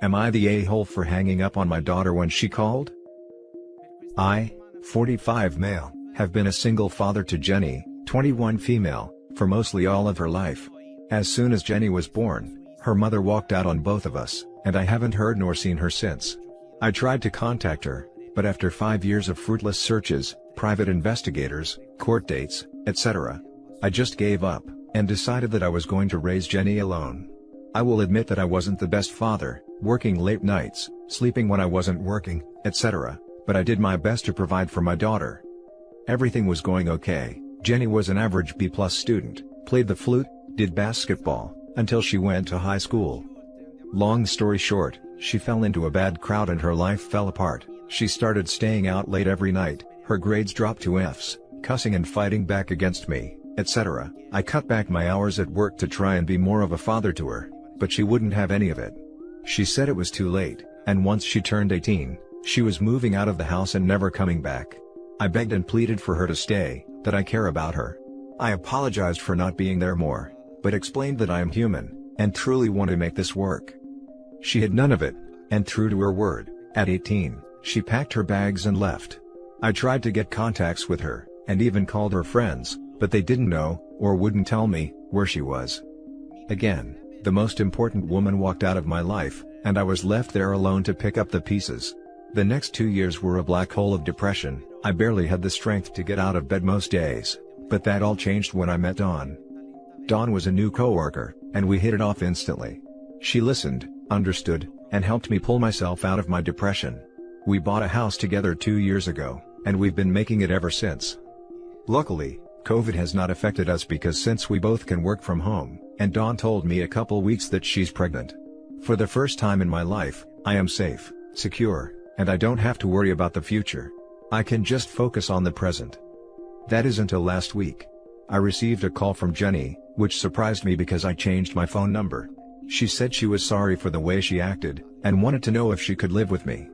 Am I the a-hole for hanging up on my daughter when she called? I, 45 male, have been a single father to Jenny, 21 female, for mostly all of her life. As soon as Jenny was born, her mother walked out on both of us, and I haven't heard nor seen her since. I tried to contact her, but after 5 years of fruitless searches, private investigators, court dates, etc., I just gave up, and decided that I was going to raise Jenny alone. I will admit that I wasn't the best father, working late nights, sleeping when I wasn't working, etc., but I did my best to provide for my daughter. Everything was going okay. Jenny was an average B+ student, played the flute, did basketball, until she went to high school. Long story short, she fell into a bad crowd and her life fell apart. She started staying out late every night, her grades dropped to F's, cussing and fighting back against me, etc. I cut back my hours at work to try and be more of a father to her, but she wouldn't have any of it. She said it was too late, and once she turned 18, she was moving out of the house and never coming back. I begged and pleaded for her to stay, that I care about her. I apologized for not being there more, but explained that I am human, and truly want to make this work. She had none of it, and true to her word, at 18, she packed her bags and left. I tried to get contacts with her, and even called her friends, but they didn't know, or wouldn't tell me, where she was. Again, the most important woman walked out of my life, and I was left there alone to pick up the pieces. The next 2 years were a black hole of depression. I barely had the strength to get out of bed most days, but that all changed when I met Dawn. Dawn was a new coworker, and we hit it off instantly. She listened, understood, and helped me pull myself out of my depression. We bought a house together 2 years ago, and we've been making it ever since. Luckily, COVID has not affected us because since we both can work from home, and Dawn told me a couple weeks that she's pregnant. For the first time in my life, I am safe, secure, and I don't have to worry about the future. I can just focus on the present. That is until last week. I received a call from Jenny, which surprised me because I changed my phone number. She said she was sorry for the way she acted, and wanted to know if she could live with me.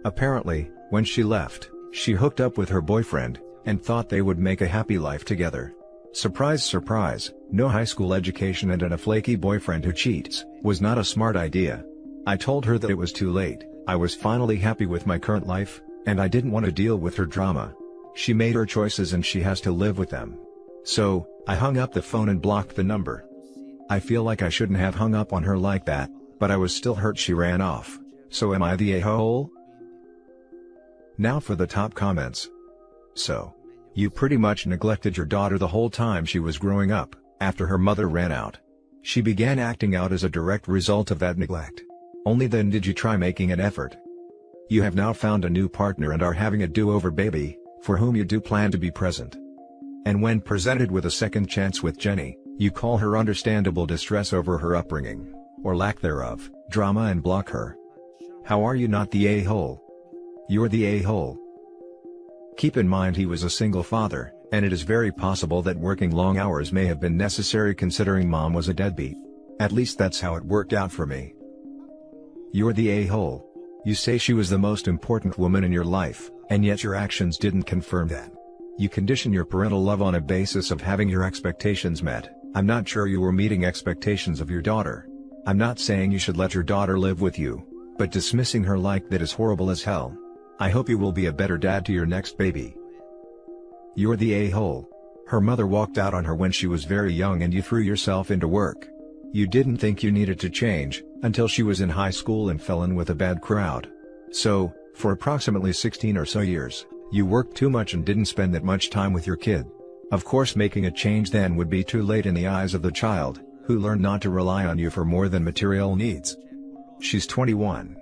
Apparently, when she left, she hooked up with her boyfriend, and thought they would make a happy life together. Surprise surprise, no high school education and a flaky boyfriend who cheats, was not a smart idea. I told her that it was too late. I was finally happy with my current life, and I didn't want to deal with her drama. She made her choices and she has to live with them. So, I hung up the phone and blocked the number. I feel like I shouldn't have hung up on her like that, but I was still hurt she ran off. So am I the a-hole? Now for the top comments. So, you pretty much neglected your daughter the whole time she was growing up, after her mother ran out. She began acting out as a direct result of that neglect. Only then did you try making an effort. You have now found a new partner and are having a do-over baby, for whom you do plan to be present. And when presented with a second chance with Jenny, you call her understandable distress over her upbringing, or lack thereof, drama and block her. How are you not the a-hole? You're the a-hole. Keep in mind he was a single father, and it is very possible that working long hours may have been necessary considering mom was a deadbeat. At least that's how it worked out for me. You're the a-hole. You say she was the most important woman in your life, and yet your actions didn't confirm that. You condition your parental love on a basis of having your expectations met. I'm not sure you were meeting expectations of your daughter. I'm not saying you should let your daughter live with you, but dismissing her like that is horrible as hell. I hope you will be a better dad to your next baby. You're the a-hole. Her mother walked out on her when she was very young and you threw yourself into work. You didn't think you needed to change, until she was in high school and fell in with a bad crowd. So, for approximately 16 or so years, you worked too much and didn't spend that much time with your kid. Of course making a change then would be too late in the eyes of the child, who learned not to rely on you for more than material needs. She's 21.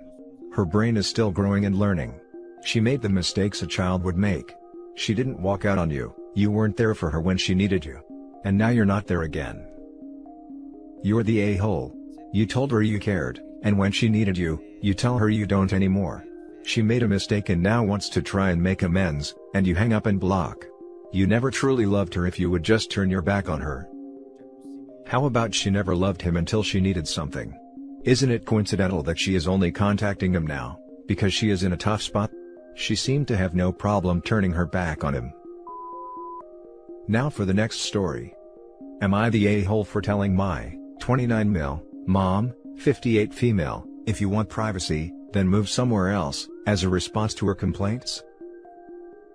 Her brain is still growing and learning. She made the mistakes a child would make. She didn't walk out on you, you weren't there for her when she needed you. And now you're not there again. You're the a-hole. You told her you cared, and when she needed you, you tell her you don't anymore. She made a mistake and now wants to try and make amends, and you hang up and block. You never truly loved her if you would just turn your back on her. How about she never loved him until she needed something? Isn't it coincidental that she is only contacting him now, because she is in a tough spot? She seemed to have no problem turning her back on him. Now for the next story. Am I the a-hole for telling my 29 male, mom, 58 female, If you want privacy, then move somewhere else, as a response to her complaints.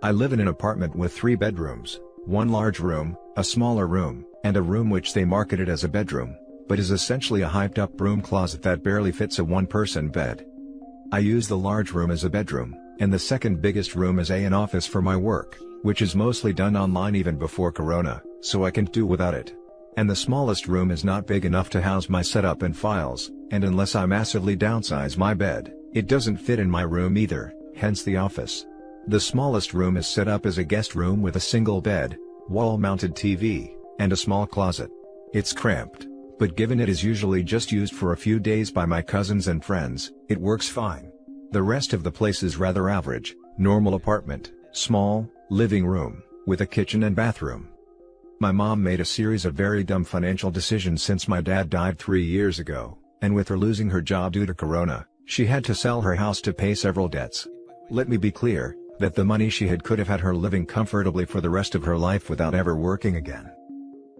I live in an apartment with 3 bedrooms, 1 large room, a smaller room, and a room which they marketed as a bedroom, but is essentially a hyped-up broom closet that barely fits a 1-person bed. I use the large room as a bedroom, and the second biggest room as an office for my work, which is mostly done online even before Corona, so I can do without it. And the smallest room is not big enough to house my setup and files, and unless I massively downsize my bed, it doesn't fit in my room either, hence the office. The smallest room is set up as a guest room with a single bed, wall-mounted TV, and a small closet. It's cramped, but given it is usually just used for a few days by my cousins and friends, it works fine. The rest of the place is rather average, normal apartment, small, living room, with a kitchen and bathroom. My mom made a series of very dumb financial decisions since my dad died 3 years ago, and with her losing her job due to Corona, she had to sell her house to pay several debts. Let me be clear, that the money she had could have had her living comfortably for the rest of her life without ever working again.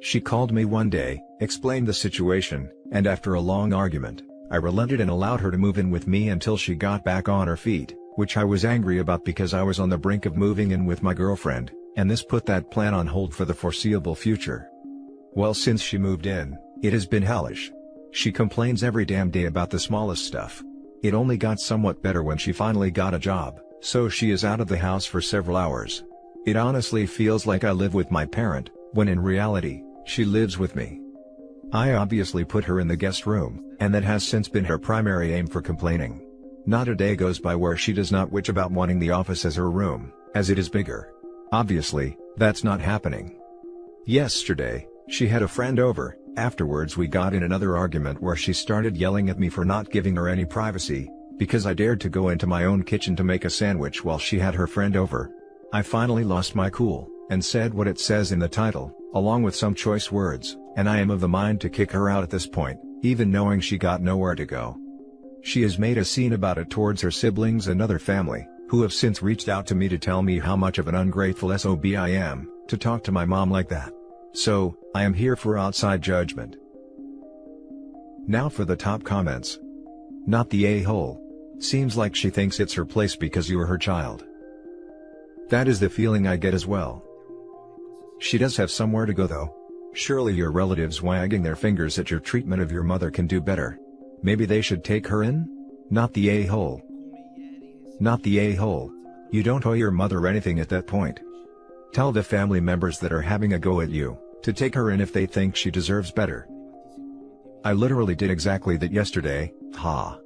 She called me one day, explained the situation, and after a long argument, I relented and allowed her to move in with me until she got back on her feet, which I was angry about because I was on the brink of moving in with my girlfriend, and this put that plan on hold for the foreseeable future. Well, since she moved in, it has been hellish. She complains every damn day about the smallest stuff. It only got somewhat better when she finally got a job, so she is out of the house for several hours. It honestly feels like I live with my parent, when in reality, she lives with me. I obviously put her in the guest room, and that has since been her primary aim for complaining. Not a day goes by where she does not bitch about wanting the office as her room, as it is bigger. Obviously, that's not happening. Yesterday, she had a friend over. Afterwards we got in another argument where she started yelling at me for not giving her any privacy, because I dared to go into my own kitchen to make a sandwich while she had her friend over. I finally lost my cool, and said what it says in the title, along with some choice words, and I am of the mind to kick her out at this point, even knowing she got nowhere to go. She has made a scene about it towards her siblings and other family, who have since reached out to me to tell me how much of an ungrateful SOB I am, to talk to my mom like that. So, I am here for outside judgment. Now for the top comments. Not the a-hole. Seems like she thinks it's her place because you are her child. That is the feeling I get as well. She does have somewhere to go though. Surely your relatives wagging their fingers at your treatment of your mother can do better. Maybe they should take her in? Not the a-hole. Not the a-hole. You don't owe your mother anything at that point. Tell the family members that are having a go at you, to take her in if they think she deserves better. I literally did exactly that yesterday, ha.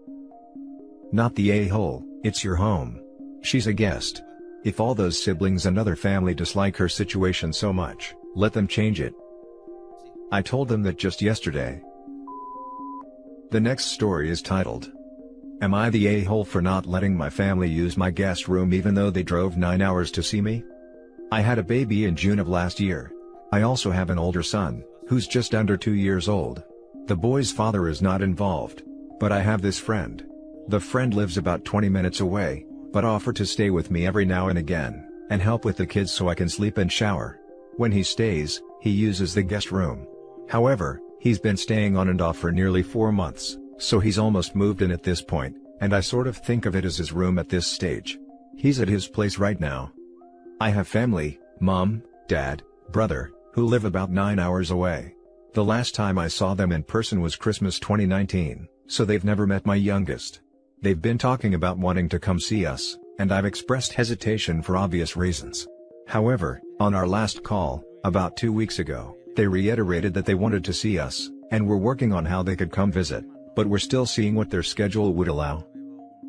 Not the a-hole, it's your home. She's a guest. If all those siblings and other family dislike her situation so much, let them change it. I told them that just yesterday. The next story is titled, Am I the a-hole for not letting my family use my guest room even though they drove 9 hours to see me? I had a baby in June of last year. I also have an older son, who's just under 2 years old. The boy's father is not involved, but I have this friend. The friend lives about 20 minutes away, but offered to stay with me every now and again, and help with the kids so I can sleep and shower. When he stays, he uses the guest room. However, he's been staying on and off for nearly 4 months, so he's almost moved in at this point, and I sort of think of it as his room at this stage. He's at his place right now. I have family, mom, dad, brother, who live about 9 hours away. The last time I saw them in person was Christmas 2019, so they've never met my youngest. They've been talking about wanting to come see us, and I've expressed hesitation for obvious reasons. However, on our last call, about 2 weeks ago, they reiterated that they wanted to see us, and were working on how they could come visit, but we're still seeing what their schedule would allow.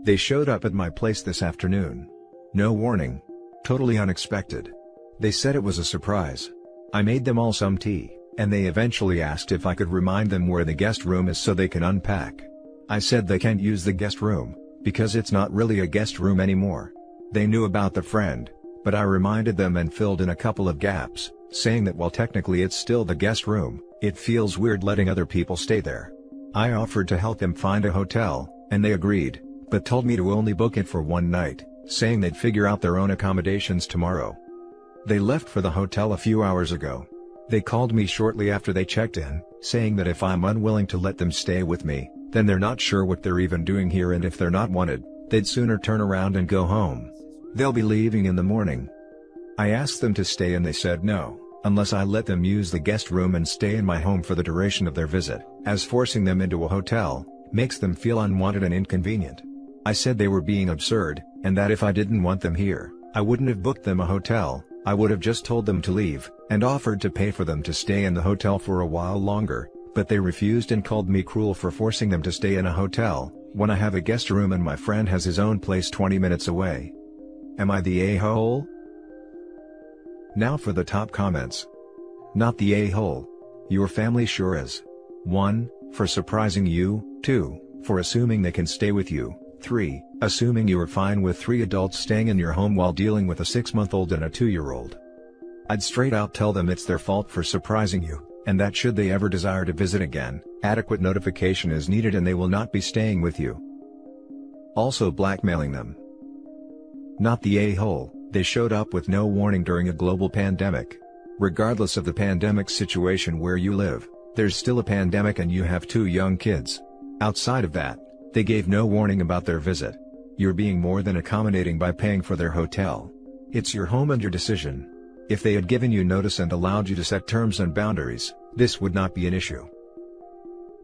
They showed up at my place this afternoon. No warning. Totally unexpected. They said it was a surprise. I made them all some tea, and they eventually asked if I could remind them where the guest room is so they can unpack. I said they can't use the guest room, because it's not really a guest room anymore. They knew about the friend, but I reminded them and filled in a couple of gaps, saying that while technically it's still the guest room, it feels weird letting other people stay there. I offered to help them find a hotel, and they agreed, but told me to only book it for one night, saying they'd figure out their own accommodations tomorrow. They left for the hotel a few hours ago. They called me shortly after they checked in, saying that if I'm unwilling to let them stay with me, then they're not sure what they're even doing here, and if they're not wanted, they'd sooner turn around and go home. They'll be leaving in the morning. I asked them to stay and they said no, unless I let them use the guest room and stay in my home for the duration of their visit, as forcing them into a hotel makes them feel unwanted and inconvenient. I said they were being absurd, and that if I didn't want them here, I wouldn't have booked them a hotel, I would have just told them to leave, and offered to pay for them to stay in the hotel for a while longer, but they refused and called me cruel for forcing them to stay in a hotel, when I have a guest room and my friend has his own place 20 minutes away. Am I the a-hole? Now for the top comments. Not the a-hole. Your family sure is. 1. For surprising you. 2. For assuming they can stay with you. 3. Assuming you are fine with 3 adults staying in your home while dealing with a 6-month-old and a 2-year-old. I'd straight out tell them it's their fault for surprising you, and that should they ever desire to visit again, adequate notification is needed and they will not be staying with you. Also blackmailing them. Not the a-hole. They showed up with no warning during a global pandemic. Regardless of the pandemic situation where you live, there's still a pandemic and you have 2 young kids. Outside of that, they gave no warning about their visit. You're being more than accommodating by paying for their hotel. It's your home and your decision. If they had given you notice and allowed you to set terms and boundaries, this would not be an issue.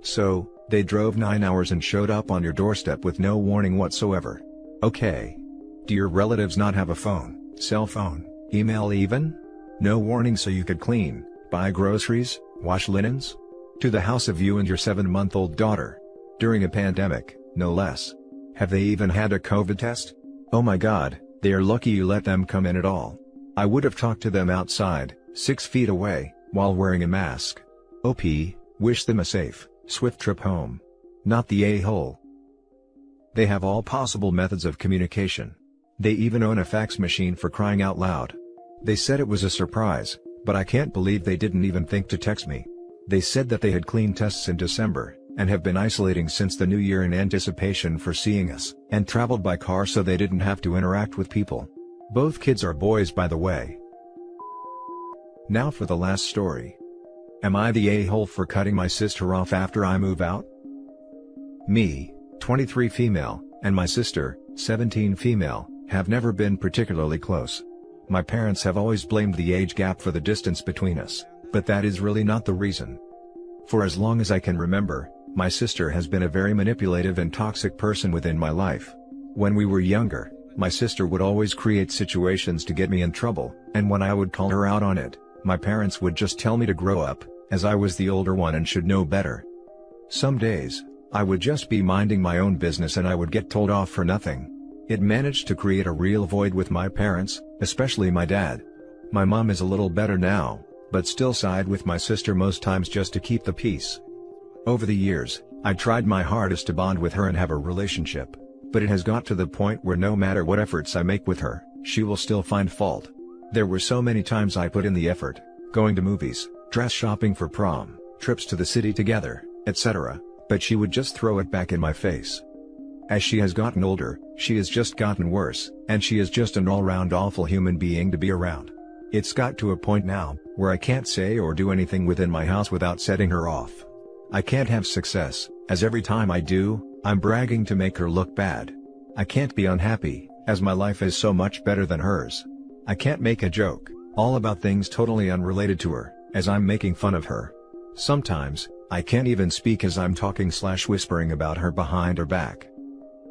So, they drove 9 hours and showed up on your doorstep with no warning whatsoever. Okay. Do your relatives not have a phone, cell phone, email even? No warning so you could clean, buy groceries, wash linens? To the house of you and your 7-month-old daughter. During a pandemic, no less. Have they even had a COVID test? Oh my God, they are lucky you let them come in at all. I would have talked to them outside, 6 feet away, while wearing a mask. OP, wish them a safe, swift trip home. Not the a-hole. They have all possible methods of communication. They even own a fax machine for crying out loud. They said it was a surprise, but I can't believe they didn't even think to text me. They said that they had clean tests in December, and have been isolating since the new year in anticipation for seeing us, and traveled by car so they didn't have to interact with people. Both kids are boys, by the way. Now for the last story. Am I the a-hole for cutting my sister off after I move out? Me, 23 female, and my sister, 17 female, have never been particularly close. My parents have always blamed the age gap for the distance between us, but that is really not the reason. For as long as I can remember, my sister has been a very manipulative and toxic person within my life. When we were younger, my sister would always create situations to get me in trouble, and when I would call her out on it, my parents would just tell me to grow up, as I was the older one and should know better. Some days, I would just be minding my own business and I would get told off for nothing. It managed to create a real void with my parents, especially my dad. My mom is a little better now, but still side with my sister most times just to keep the peace. Over the years, I tried my hardest to bond with her and have a relationship, but it has got to the point where no matter what efforts I make with her, she will still find fault. There were so many times I put in the effort, going to movies, dress shopping for prom, trips to the city together, etc., but she would just throw it back in my face. As she has gotten older, she has just gotten worse, and she is just an all-round awful human being to be around. It's got to a point now, where I can't say or do anything within my house without setting her off. I can't have success, as every time I do, I'm bragging to make her look bad. I can't be unhappy, as my life is so much better than hers. I can't make a joke, all about things totally unrelated to her, as I'm making fun of her. Sometimes, I can't even speak as I'm talking/whispering about her behind her back.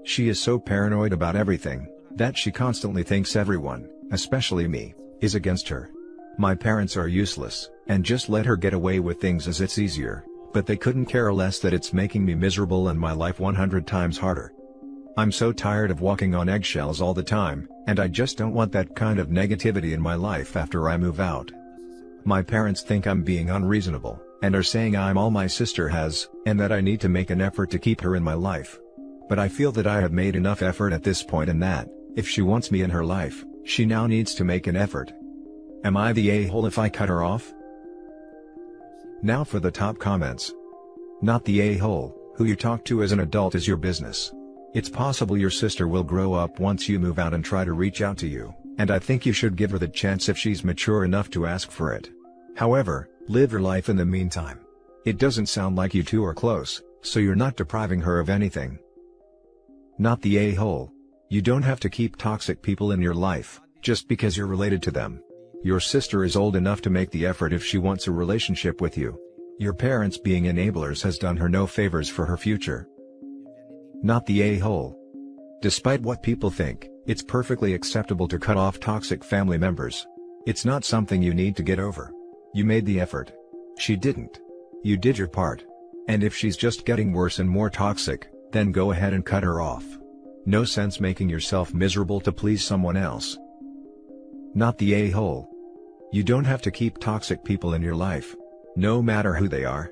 She is so paranoid about everything, that she constantly thinks everyone, especially me, is against her. My parents are useless, and just let her get away with things as it's easier, but they couldn't care less that it's making me miserable and my life 100 times harder. I'm so tired of walking on eggshells all the time, and I just don't want that kind of negativity in my life after I move out. My parents think I'm being unreasonable, and are saying I'm all my sister has, and that I need to make an effort to keep her in my life. But I feel that I have made enough effort at this point and that, if she wants me in her life, she now needs to make an effort. Am I the a-hole if I cut her off? Now for the top comments. Not the a-hole, who you talk to as an adult is your business. It's possible your sister will grow up once you move out and try to reach out to you, and I think you should give her the chance if she's mature enough to ask for it. However, live your life in the meantime. It doesn't sound like you two are close, So you're not depriving her of anything. Not the a-hole. You don't have to keep toxic people in your life, just because you're related to them. Your sister is old enough to make the effort if she wants a relationship with you. Your parents being enablers has done her no favors for her future. Not the a-hole. Despite what people think, it's perfectly acceptable to cut off toxic family members. It's not something you need to get over. You made the effort. She didn't. You did your part. And if she's just getting worse and more toxic, then go ahead and cut her off. No sense making yourself miserable to please someone else. Not the a-hole. You don't have to keep toxic people in your life. No matter who they are,